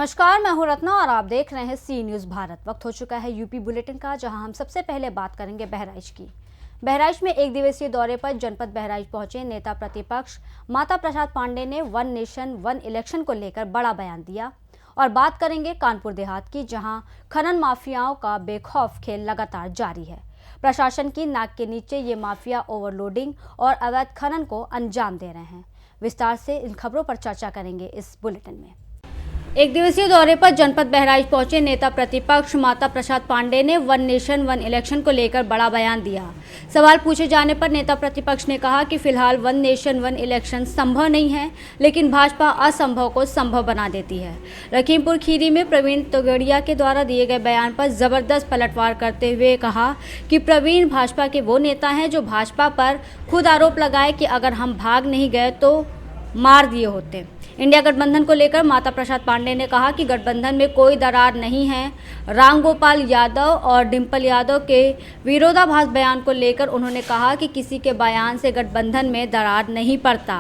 नमस्कार, मैं हूं रत्ना और आप देख रहे हैं सी न्यूज़ भारत। वक्त हो चुका है यूपी बुलेटिन का, जहां हम सबसे पहले बात करेंगे बहराइच की। बहराइच में एक दिवसीय दौरे पर जनपद बहराइच पहुंचे नेता प्रतिपक्ष माता प्रसाद पांडे ने वन नेशन वन इलेक्शन को लेकर बड़ा बयान दिया। और बात करेंगे कानपुर देहात की, जहां खनन माफियाओं का बेखौफ खेल लगातार जारी है। प्रशासन की नाक के नीचे ये माफिया ओवरलोडिंग और अवैध खनन को अंजाम दे रहे हैं। विस्तार से इन खबरों पर चर्चा करेंगे इस बुलेटिन में। एक दिवसीय दौरे पर जनपद बहराइच पहुंचे नेता प्रतिपक्ष माता प्रसाद पांडे ने वन नेशन वन इलेक्शन को लेकर बड़ा बयान दिया। सवाल पूछे जाने पर नेता प्रतिपक्ष ने कहा कि फिलहाल वन नेशन वन इलेक्शन संभव नहीं है, लेकिन भाजपा असंभव को संभव बना देती है। लखीमपुर खीरी में प्रवीण तोगड़िया के द्वारा दिए गए बयान पर जबरदस्त पलटवार करते हुए कहा कि प्रवीण भाजपा के वो नेता हैं जो भाजपा पर खुद आरोप लगाए कि अगर हम भाग नहीं गए तो मार दिए होते। इंडिया गठबंधन को लेकर माता प्रसाद पांडे ने कहा कि गठबंधन में कोई दरार नहीं है। रामगोपाल यादव और डिंपल यादव के विरोधाभास बयान को लेकर उन्होंने कहा कि किसी के बयान से गठबंधन में दरार नहीं पड़ता।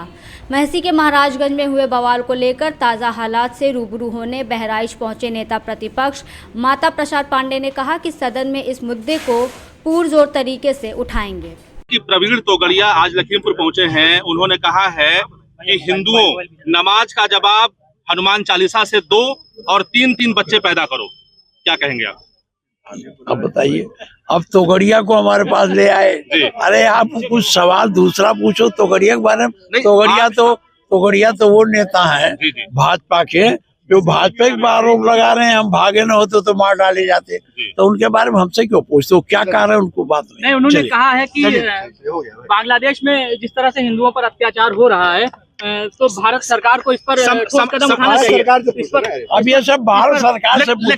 महसी के महाराजगंज में हुए बवाल को लेकर ताज़ा हालात से रूबरू होने बहराइच पहुंचे नेता प्रतिपक्ष माता प्रसाद पांडे ने कहा कि सदन में इस मुद्दे को पुरजोर तरीके से उठाएंगे। प्रवीण तोगड़िया आज लखीमपुर पहुंचे हैं। उन्होंने कहा है कि हिंदुओं, नमाज का जवाब हनुमान चालीसा से दो और तीन तीन बच्चे पैदा करो। क्या कहेंगे आप? अब बताइए, अब तोगड़िया को हमारे पास ले आए। अरे आप कुछ सवाल दूसरा पूछो तोगड़िया के बारे में। तोगड़िया तो वो नेता है भाजपा के जो भाजपा के आरोप लगा रहे हैं हम भागे न होते तो मार डाले जाते। तो उनके बारे में हमसे क्यों पूछते हो? क्या कारण है उनको बात नहीं? उन्होंने कहा है कि बांग्लादेश में जिस तरह से हिंदुओं पर अत्याचार हो रहा है तो भारत सरकार को इस पर कदम उठाना चाहिए। इस पर अब ये सब भारत सरकार से।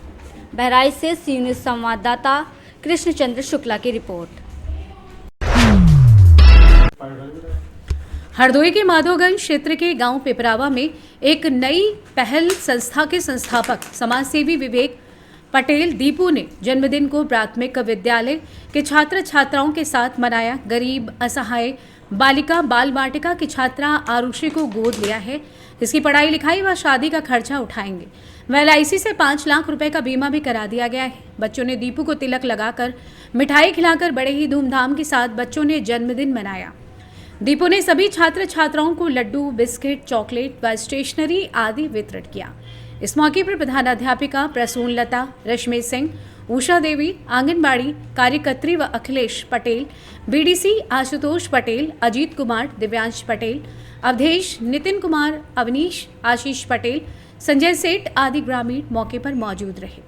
बहराइच से सी न्यूज़ संवाददाता कृष्णचंद्र शुक्ला की रिपोर्ट। हरदोई के माधोगंज क्षेत्र के गांव पिपरावा में एक नई पहल संस्था के संस्थापक समाजसेवी विवेक पटेल दीपू ने जन्मदिन को प्राथमिक विद्यालय के छात्र छात्राओं के साथ मनाया। गरीब असहाय बालिका बाल वाटिका की छात्रा आरुषि को गोद लिया है। इसकी पढ़ाई लिखाई व शादी का खर्चा उठाएंगे। वह LIC से 5 लाख रुपए का बीमा भी करा दिया गया है। बच्चों ने दीपू को तिलक लगाकर मिठाई खिलाकर बड़े ही धूमधाम के साथ बच्चों ने जन्मदिन मनाया। दीपू ने सभी छात्र छात्राओं को लड्डू, बिस्किट, चॉकलेट व स्टेशनरी आदि वितरित किया। इस मौके पर प्रधानाध्यापिका प्रसून लता, रश्मि सिंह, उषा देवी, आंगनबाड़ी कार्यकर्त्री व अखिलेश पटेल, BDC आशुतोष पटेल, अजीत कुमार, दिव्यांश पटेल, अवधेश, नितिन कुमार, अवनीश, आशीष पटेल, संजय सेठ आदि ग्रामीण मौके पर मौजूद रहे।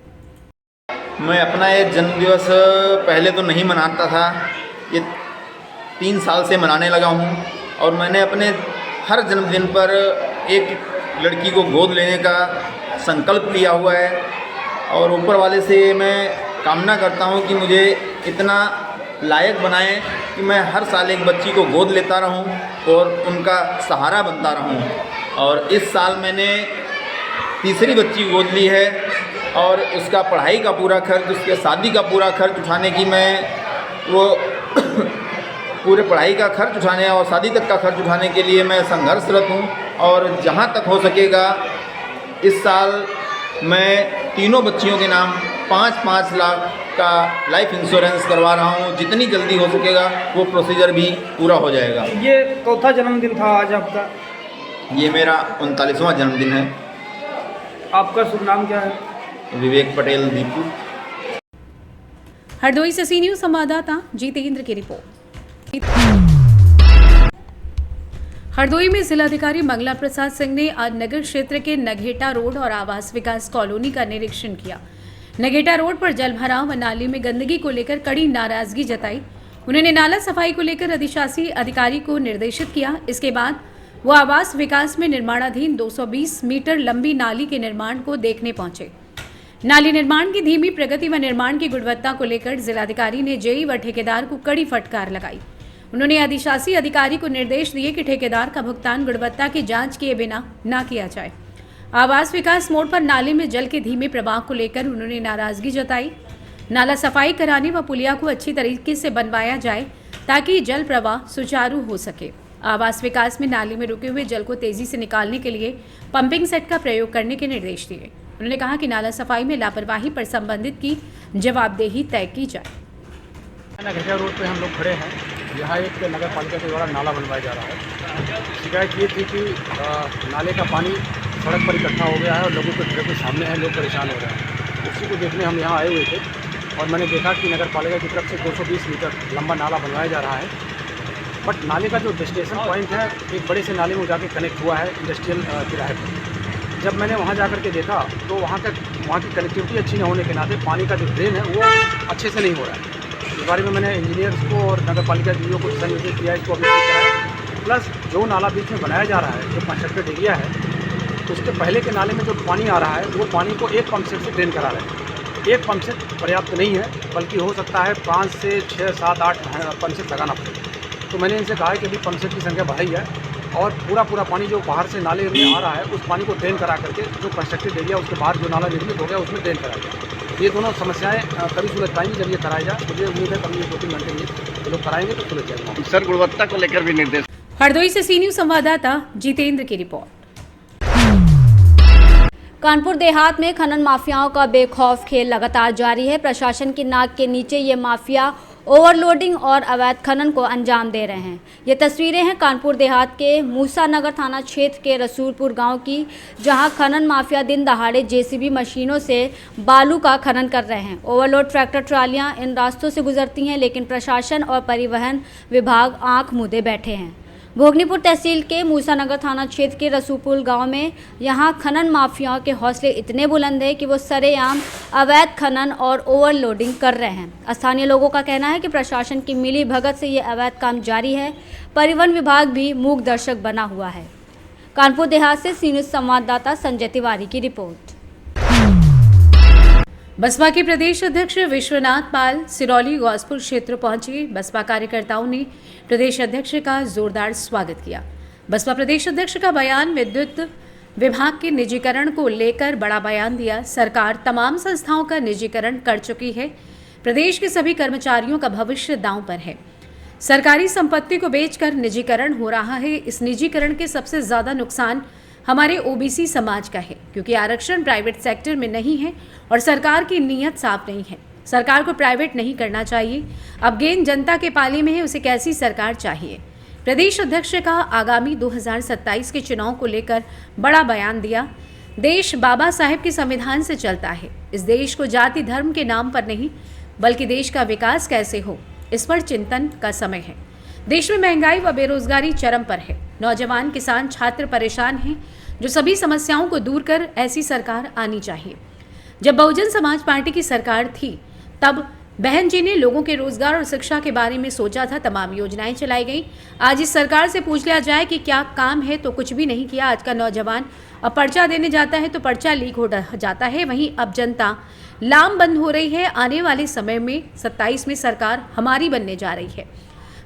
मैं अपना ये जन्म दिवस पहले तो नहीं मनाता था, ये 3 साल से मनाने लगा हूँ। और मैंने अपने हर जन्मदिन पर एक लड़की को गोद लेने का संकल्प लिया हुआ है। और ऊपर वाले से मैं कामना करता हूँ कि मुझे इतना लायक बनाएं कि मैं हर साल एक बच्ची को गोद लेता रहूँ और उनका सहारा बनता रहूँ। और इस साल मैंने तीसरी बच्ची गोद ली है और उसका पढ़ाई का पूरा खर्च, उसके शादी का पूरा खर्च उठाने की मैं वो पूरे पढ़ाई का खर्च उठाने और शादी तक का खर्च उठाने के लिए मैं संघर्षरत हूँ। और जहाँ तक हो सकेगा इस साल मैं तीनों बच्चियों के नाम 5-5 लाख का लाइफ इंश्योरेंस करवा रहा हूँ। जितनी जल्दी हो सकेगा वो प्रोसीजर भी पूरा हो जाएगा। ये चौथा जन्मदिन था आज आपका? ये मेरा 39वां जन्मदिन है। आपका शुभ नाम क्या है? विवेक पटेल दीपू। हरदोई से सी न्यूज़ संवाददाता जितेंद्र की रिपोर्ट। हरदोई में जिलाधिकारी मंगला प्रसाद सिंह ने आज नगर क्षेत्र के नघेटा रोड और आवास विकास कॉलोनी का निरीक्षण किया। नघेटा रोड पर जलभराव व नाली में गंदगी को लेकर कड़ी नाराजगी जताई। उन्होंने नाला सफाई को लेकर अधिशासी अधिकारी को निर्देशित किया। इसके बाद वो आवास विकास में निर्माणाधीन 220 मीटर लंबी नाली के निर्माण को देखने पहुंचे। नाली निर्माण की धीमी प्रगति व निर्माण की गुणवत्ता को लेकर जिलाधिकारी ने जेई व ठेकेदार को कड़ी फटकार लगाई। उन्होंने अधिशासी अधिकारी को निर्देश दिए कि ठेकेदार का भुगतान गुणवत्ता की जांच किए बिना न किया जाए। आवास विकास मोड़ पर नाले में जल के धीमे प्रवाह को लेकर उन्होंने नाराजगी जताई। नाला सफाई कराने व पुलिया को अच्छी तरीके से बनवाया जाए ताकि जल प्रवाह सुचारू हो सके। आवास विकास में नाली में रुके हुए जल को तेजी से निकालने के लिए पंपिंग सेट का प्रयोग करने के निर्देश दिए। उन्होंने कहा कि नाला सफाई में लापरवाही पर संबंधित की जवाबदेही तय की जाए। घटिया रोड पे हम लोग खड़े हैं। यहाँ एक नगर पालिका के द्वारा नाला बनवाया जा रहा है। शिकायत ये थी कि नाले का पानी सड़क पर इकट्ठा हो गया है और लोगों के घर के सामने है, लोग परेशान हो रहे हैं। उसी को देखने हम यहाँ आए हुए थे और मैंने देखा कि नगर पालिका की तरफ से 220 मीटर लंबा नाला बनवाया जा रहा है, बट नाले का जो डेस्टिनेशन पॉइंट है एक बड़े से नाले में जाके कनेक्ट हुआ है इंडस्ट्रियल किराए पर। जब मैंने वहाँ जा कर के देखा तो वहाँ की कनेक्टिविटी अच्छी न होने के नाते पानी का जो ड्रेन है वो अच्छे से नहीं हो रहा है। इस बारे में मैंने इंजीनियर्स को और नगर पालिका डीओ को दिशा निर्देश किया, इसको अभी कराया। प्लस जो नाला बीच में बनाया जा रहा है, जो कंस्ट्रक्टेड एरिया है, उसके पहले के नाले में जो पानी आ रहा है वो पानी को एक पंप सेट से ड्रेन करा रहे हैं। एक पंप सेट पर्याप्त नहीं है, बल्कि हो सकता है 5 से 6, 7, 8 पंप सेट लगाना पड़ेगा। तो मैंने इनसे कहा है कि अभी पंप सेट की संख्या बढ़ाई है और पूरा पानी जो बाहर से नाले में आ रहा है उस पानी को ड्रेन करा करके जो कंस्ट्रक्टेड एरिया उसके बाहर जो नाला निर्मित हो गया उसमें ड्रेन कराया जाए। ये दोनों समस्याएं तभी सुलझ पाएंगी जब ये कराया जाए। मुझे उम्मीद है कभी ये 2-3 घंटे में ये लोग कराएंगे तो सुलझ जाएगा। सर, गुणवत्ता को लेकर भी निर्देश। हरदोई से सी न्यूज़ संवाददाता जितेंद्र की रिपोर्ट। कानपुर देहात में खनन माफियाओं का बेखौफ खेल लगातार जारी है। प्रशासन की नाक के नीचे ये माफिया ओवरलोडिंग और अवैध खनन को अंजाम दे रहे हैं। ये तस्वीरें हैं कानपुर देहात के मूसानगर थाना क्षेत्र के रसूलपुर गांव की, जहां खनन माफिया दिन दहाड़े जेसीबी मशीनों से बालू का खनन कर रहे हैं। ओवरलोड ट्रैक्टर ट्रालियां इन रास्तों से गुजरती हैं, लेकिन प्रशासन और परिवहन विभाग आंख मूंदे बैठे हैं। भोगनीपुर तहसील के मूसानगर थाना क्षेत्र के रसूलपुर गांव में यहां खनन माफियाओं के हौसले इतने बुलंद हैं कि वो सरेआम अवैध खनन और ओवरलोडिंग कर रहे हैं। स्थानीय लोगों का कहना है कि प्रशासन की मिली भगत से ये अवैध काम जारी है। परिवहन विभाग भी मूक दर्शक बना हुआ है। कानपुर देहात से सी न्यूज़ संवाददाता संजय तिवारी की रिपोर्ट। बसपा के प्रदेश अध्यक्ष विश्वनाथ पाल सिरौली गौसपुर क्षेत्र पहुंचे। बसपा कार्यकर्ताओं ने प्रदेश अध्यक्ष का जोरदार स्वागत किया। बसपा प्रदेश अध्यक्ष का बयान विद्युत विभाग के निजीकरण को लेकर बड़ा बयान दिया। सरकार तमाम संस्थाओं का निजीकरण कर चुकी है। प्रदेश के सभी कर्मचारियों का भविष्य दांव पर है। सरकारी संपत्ति को बेचकर निजीकरण हो रहा है। इस निजीकरण के सबसे ज्यादा नुकसान हमारे ओबीसी समाज का है, क्योंकि आरक्षण प्राइवेट सेक्टर में नहीं है और सरकार की नीयत साफ नहीं है। सरकार को प्राइवेट नहीं करना चाहिए। अब गेंद जनता के पाले में है, उसे कैसी सरकार चाहिए। प्रदेश अध्यक्ष का आगामी 2027 के चुनाव को लेकर बड़ा बयान दिया। देश बाबा साहेब के संविधान से चलता है। इस देश को जाति धर्म के नाम पर नहीं, बल्कि देश का विकास कैसे हो, इस पर चिंतन का समय है। देश में महंगाई व बेरोजगारी चरम पर है। नौजवान, किसान, छात्र परेशान हैं, जो सभी समस्याओं को दूर कर ऐसी सरकार आनी चाहिए। जब बहुजन समाज पार्टी की सरकार थी, तब बहन जी ने लोगों के रोजगार और शिक्षा के बारे में सोचा था। तमाम योजनाएं चलाई गई। आज इस सरकार से पूछ लिया जाए कि क्या काम है, तो कुछ भी नहीं किया। आज का नौजवान अब पर्चा देने जाता है तो पर्चा लीक हो जाता है। वहीं अब जनता लामबंद हो रही है। आने वाले समय में 27 में सरकार हमारी बनने जा रही है।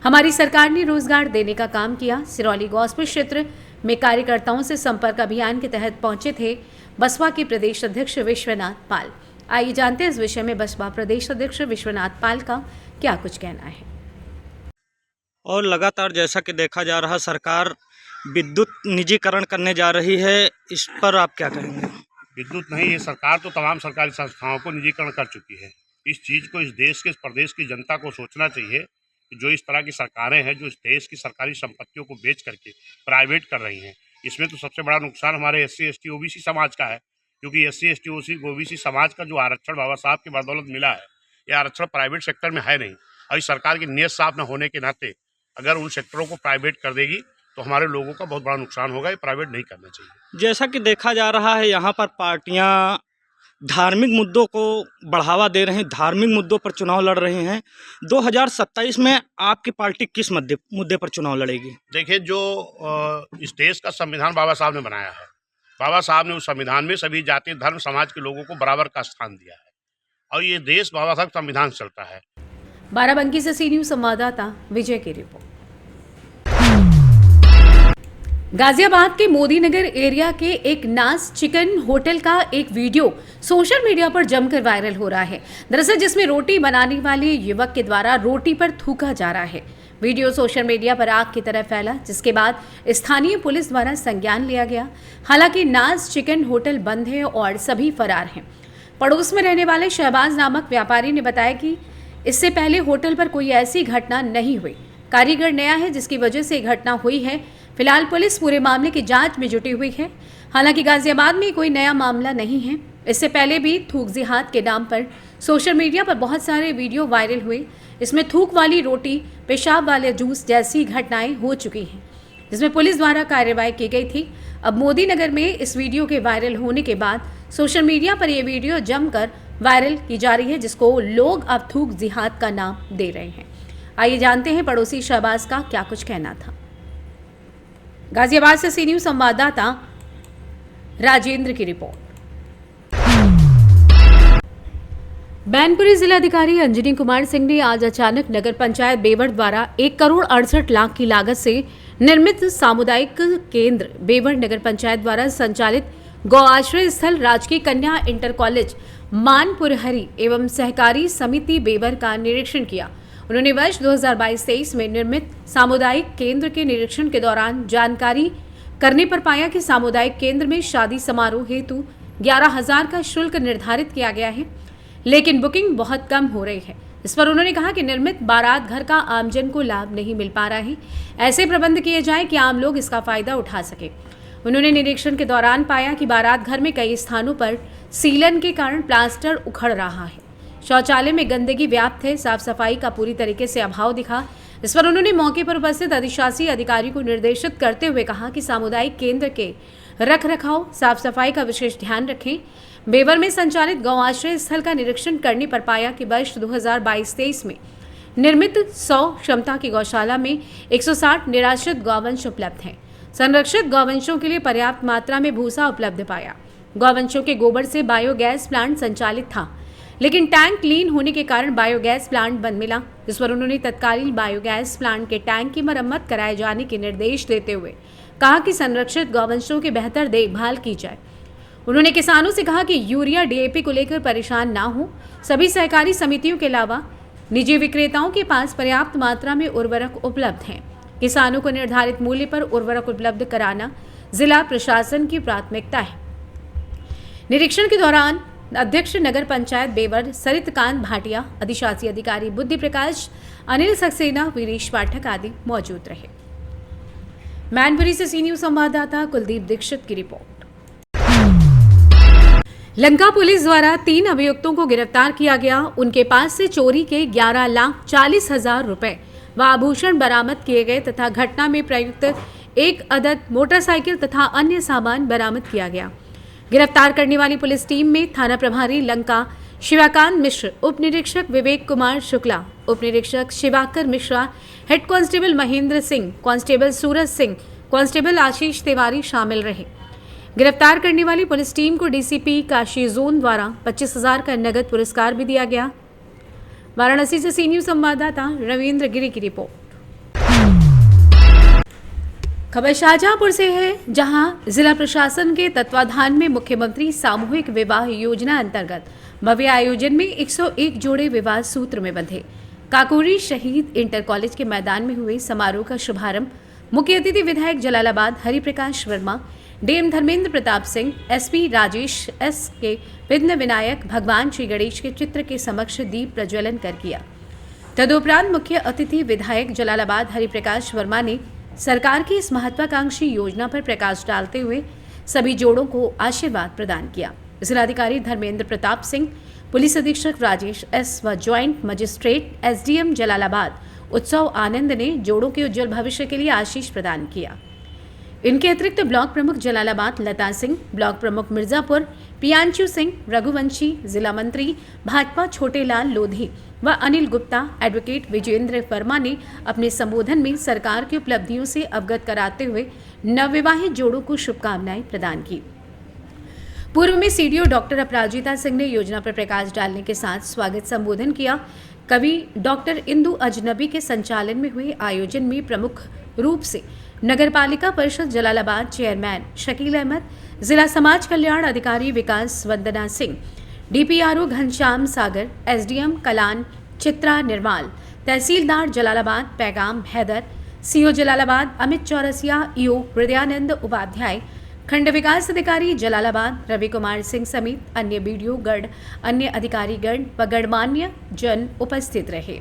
हमारी सरकार ने रोजगार देने का काम किया। सिरौली गौसपुर क्षेत्र में कार्यकर्ताओं से संपर्क अभियान के तहत पहुंचे थे बसपा के प्रदेश अध्यक्ष विश्वनाथ पाल। आइए जानते हैं इस विषय में बसपा प्रदेश अध्यक्ष विश्वनाथ पाल का क्या कुछ कहना है। और लगातार जैसा कि देखा जा रहा, सरकार विद्युत निजीकरण करने जा रही है, इस पर आप क्या कहेंगे? विद्युत नहीं, ये सरकार तो तमाम सरकारी संस्थाओं को निजीकरण कर चुकी है। इस चीज़ को इस देश के, इस प्रदेश की जनता को सोचना चाहिए कि जो इस तरह की सरकारें हैं, जो इस देश की सरकारी संपत्तियों को बेच करके प्राइवेट कर रही हैं, इसमें तो सबसे बड़ा नुकसान हमारे SC ST OBC समाज का है, क्योंकि SC ST OBC समाज का जो आरक्षण बाबा साहब की बदौलत मिला है, ये आरक्षण प्राइवेट सेक्टर में है नहीं। और इस सरकार की नीयत साफ न होने के नाते अगर उन सेक्टरों को प्राइवेट कर देगी तो हमारे लोगों का बहुत बड़ा नुकसान होगा। ये प्राइवेट नहीं करना चाहिए। जैसा कि देखा जा रहा है, यहाँ पर पार्टियाँ धार्मिक मुद्दों को बढ़ावा दे रहे हैं, धार्मिक मुद्दों पर चुनाव लड़ रहे हैं। 2027 में आपकी पार्टी किस मुद्दे पर चुनाव लड़ेगी? देखिए, जो इस देश का संविधान बाबा साहब ने बनाया है, बाबा साहब ने उस संविधान में सभी जाति धर्म समाज के लोगों को बराबर का स्थान दिया है और ये देश बाबा साहब संविधान से चलता है। बाराबंकी से सी न्यूज़ संवाददाता विजय की रिपोर्ट। गाजियाबाद के मोदी नगर एरिया के एक नास चिकन होटल का एक वीडियो सोशल मीडिया पर जमकर वायरल हो रहा है। दरअसल जिसमें रोटी बनाने वाले युवक के द्वारा रोटी पर थूका जा रहा है। वीडियो सोशल मीडिया पर आग की तरह फैला, जिसके बाद स्थानीय पुलिस द्वारा संज्ञान लिया गया। हालांकि नाज चिकन होटल बंद है और सभी फरार हैं। पड़ोस में रहने वाले शहबाज नामक व्यापारी ने बताया कि इससे पहले होटल पर कोई ऐसी घटना नहीं हुई। कारीगर नया है, जिसकी वजह से घटना हुई है। फिलहाल पुलिस पूरे मामले की जांच में जुटी हुई है। हालांकि गाजियाबाद में कोई नया मामला नहीं है। इससे पहले भी थूक जिहाद के नाम पर सोशल मीडिया पर बहुत सारे वीडियो वायरल हुए। इसमें थूक वाली रोटी, पेशाब वाले जूस जैसी घटनाएं हो चुकी हैं, जिसमें पुलिस द्वारा कार्रवाई की गई थी। अब मोदी नगर में इस वीडियो के वायरल होने के बाद सोशल मीडिया पर यह वीडियो जमकर वायरल की जा रही है, जिसको लोग अब थूक जिहाद का नाम दे रहे हैं। आइए जानते हैं पड़ोसी शहबाज का क्या कुछ कहना था। गाजियाबाद से सी न्यूज संवाददाता राजेंद्र की रिपोर्ट। मैनपुरी जिलाधिकारी अंजनी कुमार सिंह ने आज अचानक नगर पंचायत बेवर द्वारा 1 करोड़ 68 लाख की लागत से निर्मित सामुदायिक केंद्र बेवर नगर पंचायत द्वारा संचालित गौ आश्रय स्थल राजकीय कन्या इंटर कॉलेज मानपुरहरी एवं सहकारी समिति बेवर का निरीक्षण किया। उन्होंने वर्ष 2022-23 में निर्मित सामुदायिक केंद्र के निरीक्षण के दौरान जानकारी करने पर पाया कि सामुदायिक केंद्र में शादी समारोह हेतु 11,000 का शुल्क निर्धारित किया गया है, लेकिन बुकिंग बहुत कम हो रही है। इस पर उन्होंने कहा कि निर्मित बारात घर का आमजन को लाभ नहीं मिल पा रहा है। ऐसे प्रबंध किए जाएं कि आम लोग इसका फायदा उठा सके। उन्होंने निरीक्षण के दौरान पाया कि बारात घर में कई स्थानों पर सीलन के कारण प्लास्टर उखड़ रहा है, शौचालय में गंदगी व्याप्त है, साफ सफाई का पूरी तरीके से अभाव दिखा। इस पर उन्होंने मौके पर उपस्थित अधिशासी अधिकारी को निर्देशित करते हुए कहा कि सामुदायिक केंद्र के रख रखाव, साफ सफाई का विशेष ध्यान रखें। बेवर में संचालित गौ आश्रय स्थल का निरीक्षण करने पर पाया कि वर्ष 2022-23 में निर्मित 100 क्षमता की गौशाला में 160 निराश्रित गौवंश उपलब्ध हैं। संरक्षित गौवंशों के लिए पर्याप्त मात्रा में भूसा उपलब्ध पाया। गौवंशों के गोबर से बायोगैस प्लांट संचालित था, लेकिन टैंक लीन होने के कारण बायोगैस प्लांट बंद मिला। जिस पर उन्होंने तत्कालीन बायोगैस प्लांट के टैंक की मरम्मत कराए जाने के निर्देश देते हुए कहा कि संरक्षित गौवंशों की बेहतर देखभाल की जाए। उन्होंने किसानों से कहा कि यूरिया डीएपी को लेकर परेशान ना हो। सभी सहकारी समितियों के अलावा निजी विक्रेताओं के पास पर्याप्त मात्रा में उर्वरक उपलब्ध हैं। किसानों को निर्धारित मूल्य पर उर्वरक उपलब्ध कराना जिला प्रशासन की प्राथमिकता है। निरीक्षण के दौरान अध्यक्ष नगर पंचायत बेवर सरितकांत भाटिया, अधिशासी अधिकारी बुद्धि प्रकाश, अनिल सक्सेना, वीरेश पाठक आदि मौजूद रहे। मैनपुरी से सी न्यूज संवाददाता कुलदीप दीक्षित की रिपोर्ट। लंका पुलिस द्वारा 3 अभियुक्तों को गिरफ्तार किया गया। उनके पास से चोरी के 11,40,000 रुपए व आभूषण बरामद किए गए तथा घटना में प्रयुक्त 1 अदद मोटरसाइकिल तथा अन्य सामान बरामद किया गया। गिरफ्तार करने वाली पुलिस टीम में थाना प्रभारी लंका शिवाकांत मिश्र, उप निरीक्षक विवेक कुमार शुक्ला, उप निरीक्षक Shivakar Mishra, head constable Mahendra Singh, constable Suraj Singh, constable Ashish Tiwari शामिल रहे। गिरफ्तार करने वाली पुलिस टीम को डीसीपी काशी जोन द्वारा 25,000 का नगद पुरस्कार भी दिया गया। वाराणसी से सी न्यूज संवाददाता रविंद्र गिरी की रिपोर्ट। खबर शाहजहांपुर से है, जहां जिला प्रशासन के तत्वाधान में मुख्यमंत्री सामूहिक विवाह योजना अंतर्गत भव्य आयोजन में 101 जोड़े विवाह सूत्र में बंधे। काकोरी शहीद इंटर कॉलेज के मैदान में हुए समारोह का शुभारंभ मुख्य अतिथि विधायक Jalalabad Hariprakash Verma, DM Dharmendra Pratap Singh, SP Rajesh S के विघ्न विनायक भगवान श्री गणेश के चित्र के समक्ष दीप प्रज्वलन कर किया। तदुपरांत मुख्य अतिथि विधायक जलालाबाद हरिप्रकाश वर्मा ने सरकार की इस महत्वाकांक्षी योजना पर प्रकाश डालते हुए सभी जोड़ों को आशीर्वाद प्रदान किया। जिलाधिकारी धर्मेंद्र प्रताप सिंह, पुलिस अधीक्षक राजेश एस व ज्वाइंट मजिस्ट्रेट एसडीएम जलालाबाद उत्सव आनंद ने जोड़ों के उज्जवल भविष्य के लिए आशीष प्रदान किया। इनके अतिरिक्त ब्लॉक प्रमुख जलालाबाद लता सिंह, ब्लॉक प्रमुख मिर्जापुर पियांशु सिंह, रघुवंशी, जिला मंत्री भाजपा छोटेलाल लोधी व अनिल गुप्ता, एडवोकेट विजेंद्र वर्मा ने अपने संबोधन में सरकार की उपलब्धियों से अवगत कराते हुए नवविवाहित जोड़ों को शुभकामनाएं प्रदान की। पूर्व में सीडीओ डॉक्टर अपराजिता सिंह ने योजना पर प्रकाश डालने के साथ स्वागत संबोधन किया। कवि डॉक्टर इंदु अजनबी के संचालन में हुए आयोजन में प्रमुख रूप से नगरपालिका परिषद जलालाबाद चेयरमैन शकील अहमद, जिला समाज कल्याण अधिकारी विकास वंदना सिंह, डीपीआरओ घनश्याम सागर, एसडीएम कलान चित्रा निर्माल, तहसीलदार जलालाबाद पैगाम हैदर, सीओ जलालाबाद अमित चौरसिया, ईओ हृदयानंद उपाध्याय, खंड विकास अधिकारी जलालाबाद रवि कुमार सिंह समेत अन्य बीडीओ गण, अन्य अधिकारीगण व गणमान्य जन उपस्थित रहे।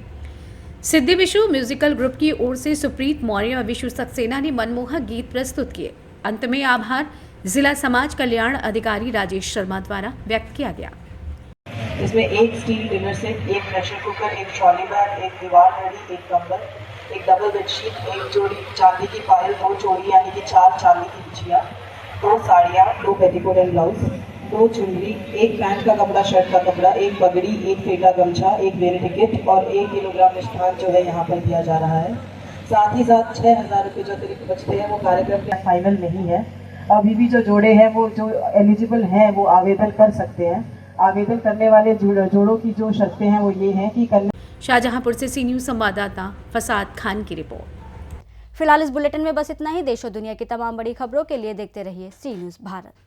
सिद्धि विशु म्यूजिकल ग्रुप की ओर से सुप्रीत मौर्य और विशु सक्सेना ने मनमोहक गीत प्रस्तुत किए। अंत में आभार जिला समाज कल्याण अधिकारी राजेश शर्मा द्वारा व्यक्त किया गया। इसमें एक स्टील डिनर सेट, एक प्रेशर कुकर, एक ट्रॉली बैग, एक दीवार घड़ी, एक कंबल, एक डबल बेडशीट, एक जोड़ी चांदी की पायल, 2 जोड़ी यानी कि 4 चांदी की बिछिया, 2 साड़ियाँ, 2 पेटीकोट एंड ब्लाउज, 2 चुनरी, एक पैंट का कपड़ा, शर्ट का कपड़ा, एक पगड़ी, एक फेटा गमछा, एक रेल टिकट और 1 किलोग्राम मिष्ठान जो है यहाँ पर दिया जा रहा है। साथ ही साथ 6,000 रुपये जो अतिरिक्त बचते हैं वो कार्यक्रम का फाइनल नहीं है। अभी भी जो जोड़े हैं वो जो एलिजिबल हैं वो आवेदन कर सकते हैं। आवेदन करने वाले जोड़ों की जो शर्तें हैं वो ये हैं कि शाहजहांपुर से सी न्यूज संवाददाता फसाद खान की रिपोर्ट। फिलहाल इस बुलेटिन में बस इतना ही। देश और दुनिया की तमाम बड़ी खबरों के लिए देखते रहिए सी न्यूज भारत।